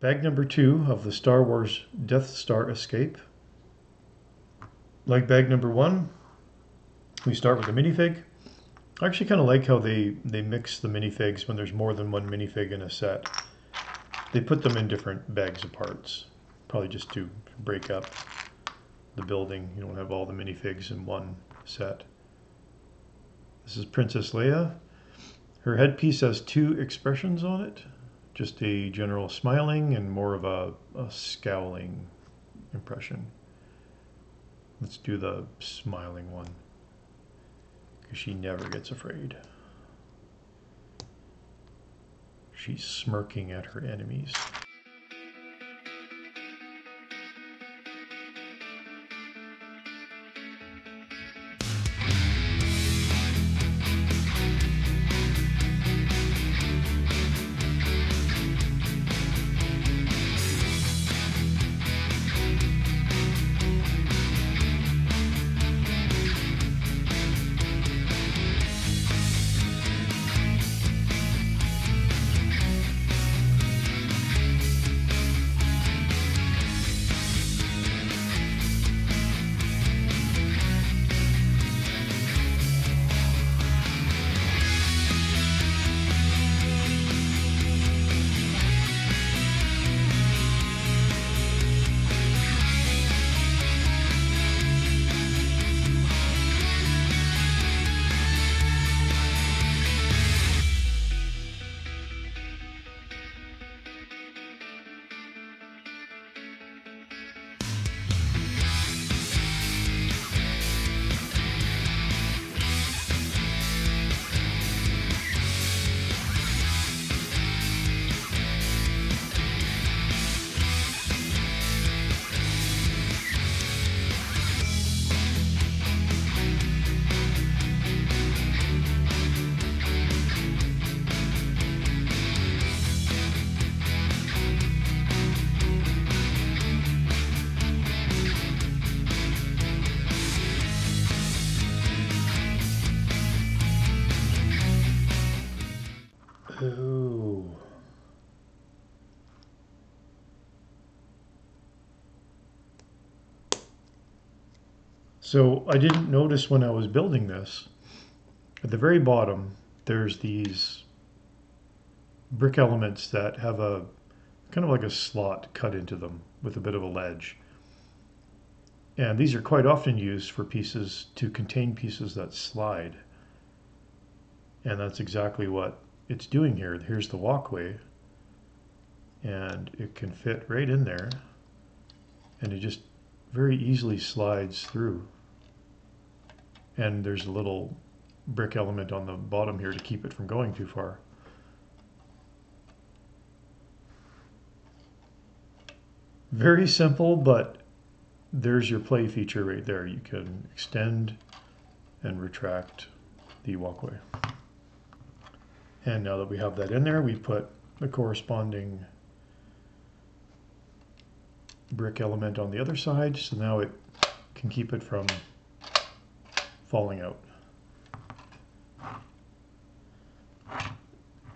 Bag number 2 of the Star Wars Death Star escape. Like bag number 1, we start with the minifig. I actually kind of like how they mix the minifigs when there's more than one minifig in a set. They put them in different bags of parts, probably just to break up the building. You don't have all the minifigs in one set. This is Princess Leia. Her headpiece has 2 expressions on it. Just a general smiling and more of a scowling impression. Let's do the smiling one, because she never gets afraid. She's smirking at her enemies. Ooh. So I didn't notice when I was building this, at the very bottom, there's these brick elements that have a kind of like a slot cut into them with a bit of a ledge. And these are quite often used for pieces to contain pieces that slide. And that's exactly what it's doing here. Here's the walkway, and it can fit right in there, and it just very easily slides through. And there's a little brick element on the bottom here to keep it from going too far. Very simple, but there's your play feature right there. You can extend and retract the walkway. And now that we have that in there, we put the corresponding brick element on the other side, so now it can keep it from falling out.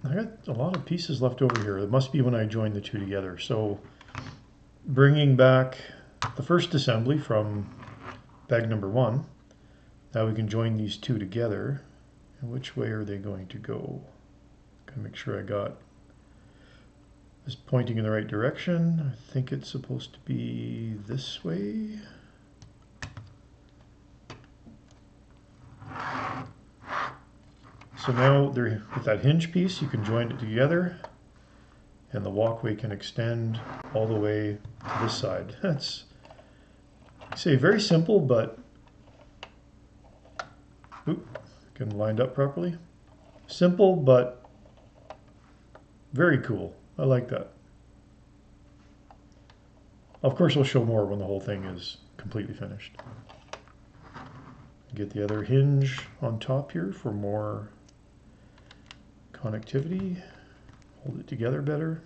I got a lot of pieces left over here. It must be when I joined the two together. So bringing back the first assembly from bag number 1, now we can join these two together. And which way are they going to go? Gotta make sure I got this pointing in the right direction. I think it's supposed to be this way. So now with that hinge piece, you can join it together, and the walkway can extend all the way to this side. That's, I say, very simple, but getting lined up properly. Simple, but very cool. I like that. Of course, I'll show more when the whole thing is completely finished. Get the other hinge on top here for more connectivity. Hold it together better.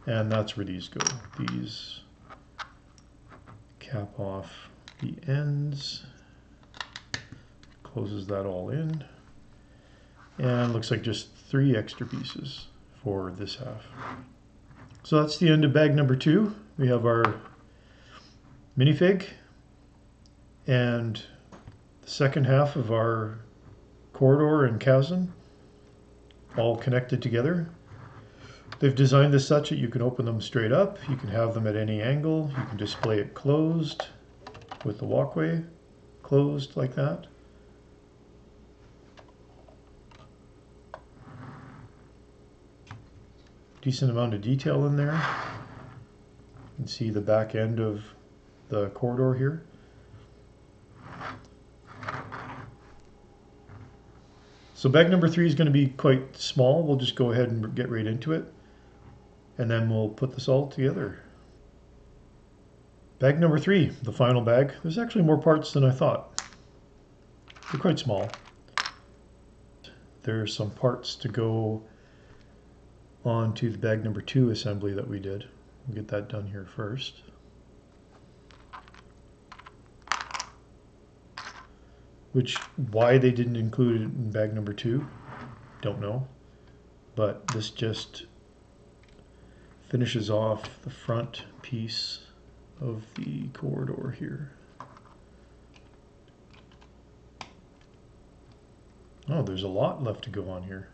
And that's where these go. These cap off the ends. Closes that all in. And looks like just 3 extra pieces for this half. So that's the end of bag number 2. We have our minifig and the second half of our corridor and chasm all connected together. They've designed this such that you can open them straight up, you can have them at any angle, you can display it closed with the walkway closed like that. Decent amount of detail in there. You can see the back end of the corridor here. So bag number 3 is going to be quite small. We'll just go ahead and get right into it, and then we'll put this all together. Bag number 3, the final bag. There's actually more parts than I thought. They're quite small. There's some parts to go onto the bag number 2 assembly that we did. We'll get that done here first. Why they didn't include it in bag number 2, don't know. But this just finishes off the front piece of the corridor here. Oh, there's a lot left to go on here.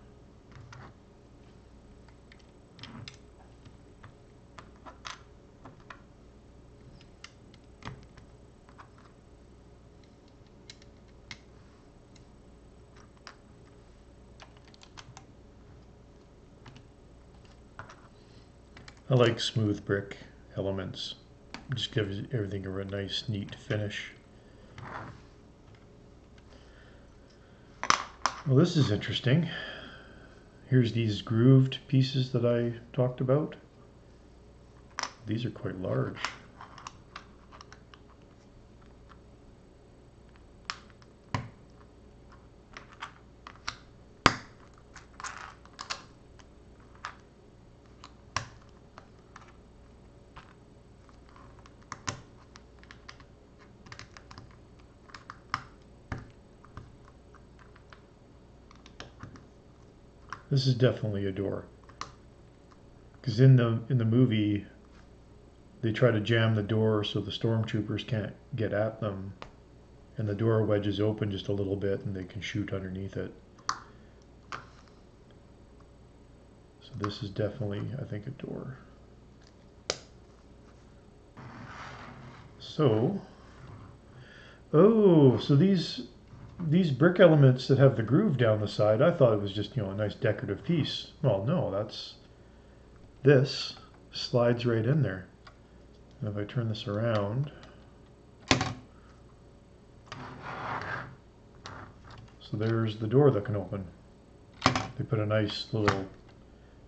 I like smooth brick elements. Just gives everything a nice, neat finish. Well, this is interesting. Here's these grooved pieces that I talked about. These are quite large. This is definitely a door, because in the movie they try to jam the door so the stormtroopers can't get at them, and the door wedges open just a little bit and they can shoot underneath it. So this is definitely, I think, a door. So, oh, so these brick elements that have the groove down the side, I thought it was just, a nice decorative piece. Well, no, this slides right in there. And if I turn this around, so there's the door that can open. They put a nice little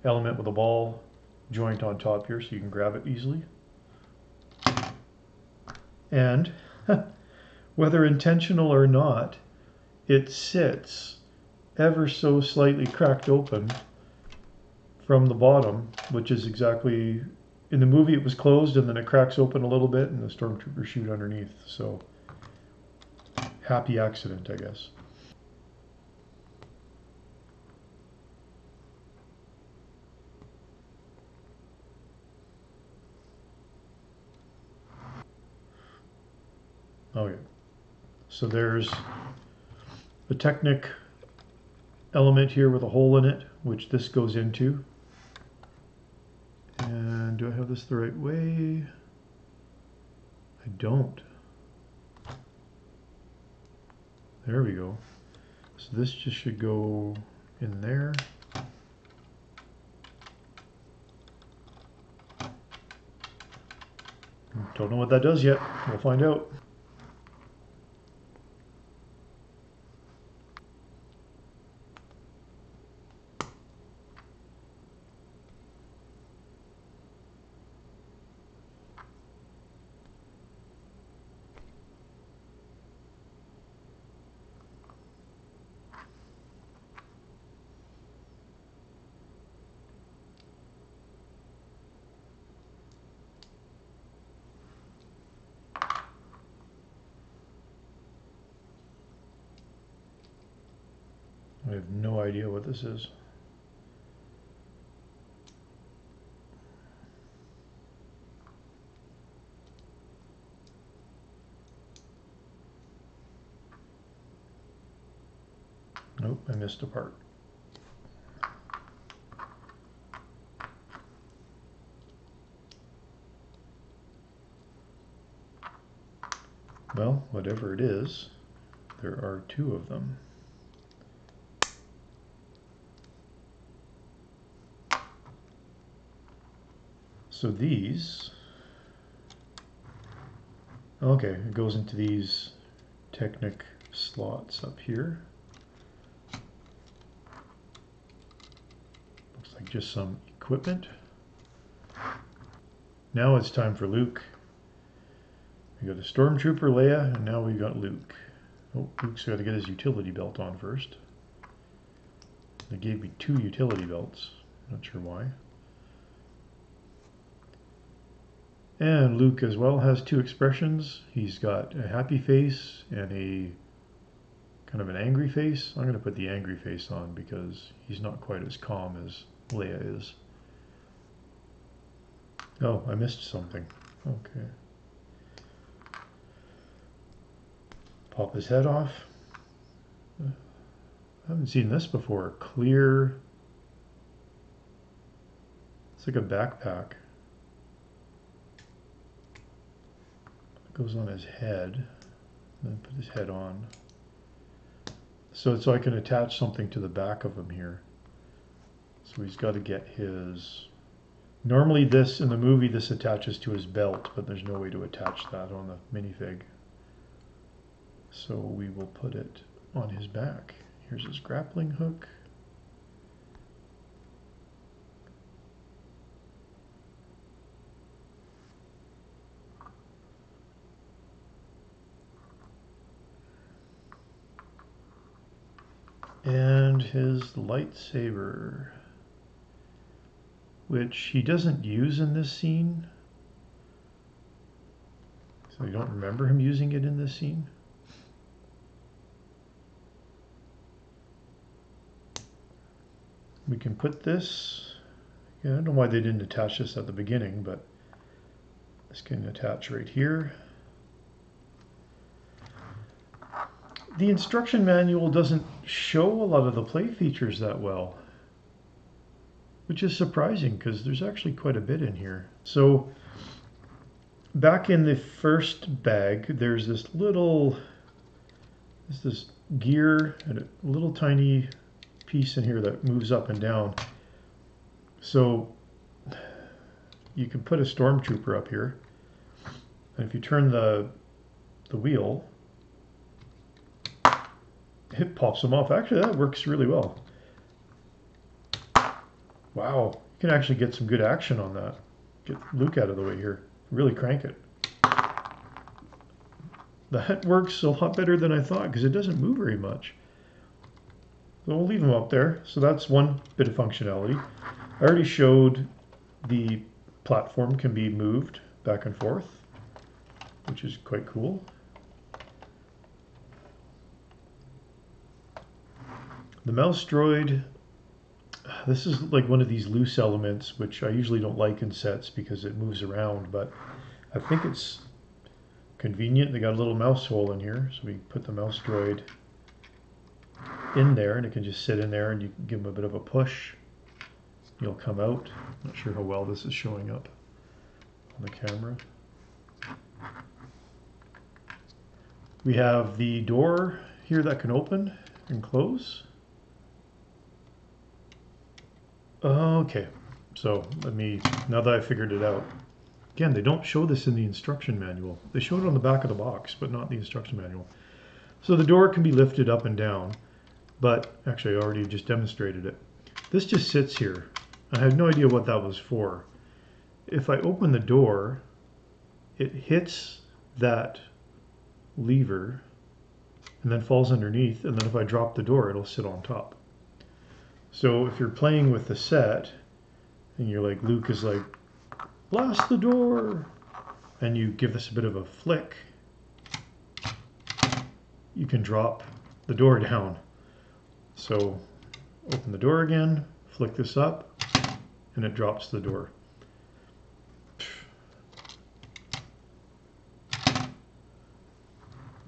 element with a ball joint on top here so you can grab it easily. And whether intentional or not, it sits ever so slightly cracked open from the bottom, which is exactly, in the movie it was closed and then it cracks open a little bit and the stormtroopers shoot underneath. So happy accident, I guess. Okay, so there's the Technic element here with a hole in it, which this goes into. And do I have this the right way? I don't. There we go. So this just should go in there. Don't know what that does yet. We'll find out. I have no idea what this is. I missed a part. Well, whatever it is, there are two of them. So these, okay, it goes into these Technic slots up here. Looks like just some equipment. Now it's time for Luke. We got a Stormtrooper, Leia, and now we got Luke. Oh, Luke's got to get his utility belt on first. They gave me 2 utility belts. Not sure why. And Luke as well has 2 expressions. He's got a happy face and a kind of an angry face. I'm going to put the angry face on because he's not quite as calm as Leia is. Oh, I missed something. Okay. Pop his head off. I haven't seen this before. Clear. It's like a backpack. It goes on his head. Then put his head on. So I can attach something to the back of him here. So he's got to get his... Normally this, in the movie, this attaches to his belt, but there's no way to attach that on the minifig. So we will put it on his back. Here's his grappling hook. And his lightsaber, which he doesn't use in this scene. So you don't remember him using it in this scene. We can put this, yeah, I don't know why they didn't attach this at the beginning, but this can attach right here. The instruction manual doesn't show a lot of the play features that well, which is surprising because there's actually quite a bit in here. So back in the first bag, there's this gear and a little tiny piece in here that moves up and down. So you can put a Stormtrooper up here, and if you turn the wheel, it pops them off. Actually, that works really well. Wow, you can actually get some good action on that. Get Luke out of the way here. Really crank it. That works a lot better than I thought because it doesn't move very much. So we'll leave them up there. So that's one bit of functionality. I already showed the platform can be moved back and forth, which is quite cool. The mouse droid, this is like one of these loose elements, which I usually don't like in sets because it moves around, but I think it's convenient. They got a little mouse hole in here, so we put the mouse droid in there and it can just sit in there and you can give him a bit of a push. He'll come out. Not sure how well this is showing up on the camera. We have the door here that can open and close. Okay, so now that I figured it out, again, they don't show this in the instruction manual. They show it on the back of the box, but not the instruction manual. So the door can be lifted up and down, but actually I already just demonstrated it. This just sits here. I had no idea what that was for. If I open the door, it hits that lever and then falls underneath, and then if I drop the door, it'll sit on top. So if you're playing with the set and you're like, Luke is like, blast the door, and you give this a bit of a flick, you can drop the door down. So open the door again, flick this up, and it drops the door.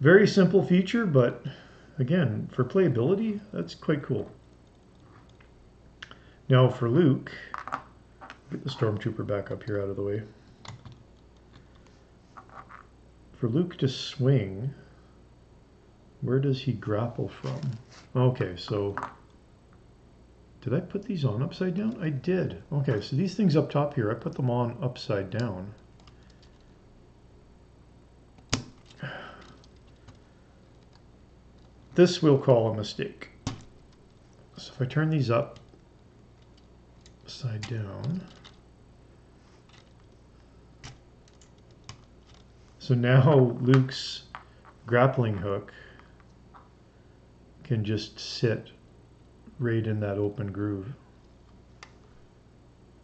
Very simple feature, but again, for playability, that's quite cool. Now for Luke, get the Stormtrooper back up here out of the way. For Luke to swing, where does he grapple from? Okay, so did I put these on upside down? I did. Okay, so these things up top here, I put them on upside down. This we'll call a mistake. So if I turn these upside down, so now Luke's grappling hook can just sit right in that open groove.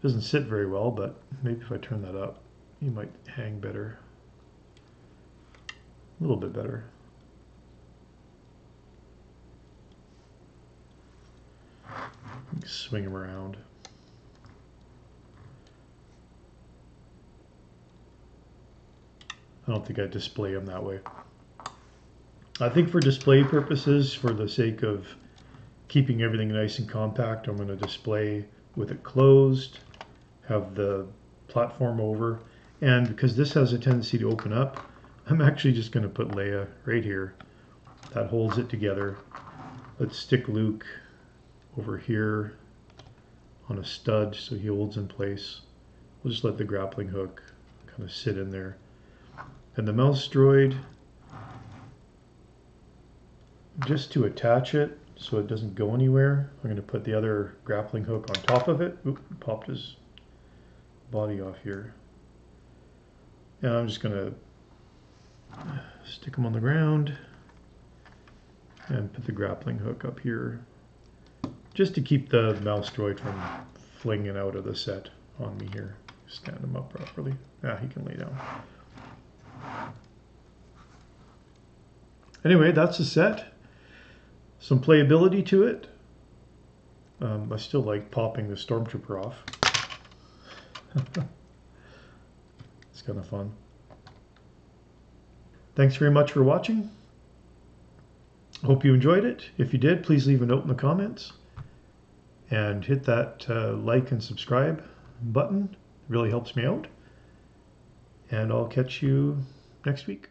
Doesn't sit very well, but maybe if I turn that up, he might hang better. A little bit better. Swing him around. I don't think I display him that way. I think for display purposes, for the sake of keeping everything nice and compact, I'm going to display with it closed, have the platform over, and because this has a tendency to open up, I'm actually just going to put Leia right here. That holds it together. Let's stick Luke over here on a stud so he holds in place. We'll just let the grappling hook kind of sit in there. And the mouse droid, just to attach it so it doesn't go anywhere, I'm going to put the other grappling hook on top of it. Oop, popped his body off here. And I'm just going to stick him on the ground and put the grappling hook up here, just to keep the mouse droid from flinging out of the set on me here. Stand him up properly. Ah, he can lay down. Anyway, that's the set. Some playability to it. I still like popping the Stormtrooper off. It's kind of fun. Thanks very much for watching. Hope you enjoyed it. If you did, please leave a note in the comments. And hit that like and subscribe button. It really helps me out. And I'll catch you next week.